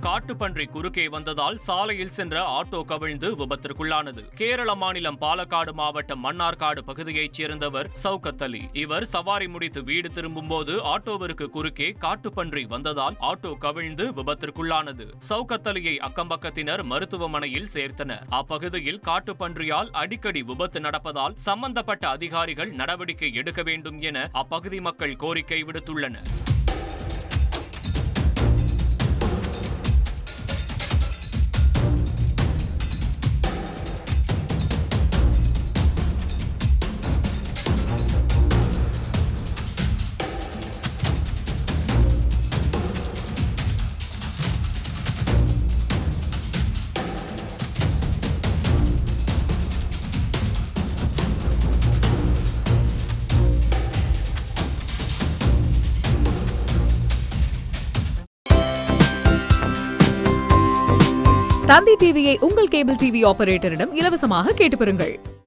காட்டுப்பன்றி குறுக்கே வந்ததால் சாலையில் சென்ற ஆட்டோ கவிழ்ந்து விபத்திற்குள்ளானது. கேரள மாநிலம் பாலக்காடு மாவட்டம் மன்னார்காடு பகுதியைச் சேர்ந்தவர் சவுகத் அலி. இவர் சவாரி முடித்து வீடு திரும்பும்போது ஆட்டோவிற்கு குறுக்கே காட்டுப்பன்றி வந்ததால் ஆட்டோ கவிழ்ந்து விபத்திற்குள்ளானது. சவுகத் அலியை அக்கம்பக்கத்தினர் மருத்துவமனையில் சேர்த்தனர். அப்பகுதியில் காட்டுப்பன்றியால் அடிக்கடி விபத்து நடப்பதால் சம்பந்தப்பட்ட அதிகாரிகள் நடவடிக்கை எடுக்க வேண்டும் என அப்பகுதி மக்கள் கோரிக்கை விடுத்துள்ளனர். தந்தி டிவியை உங்கள் கேபிள் டிவி ஆபரேட்டரிடம் இலவசமாக கேட்டு பெறுங்கள்.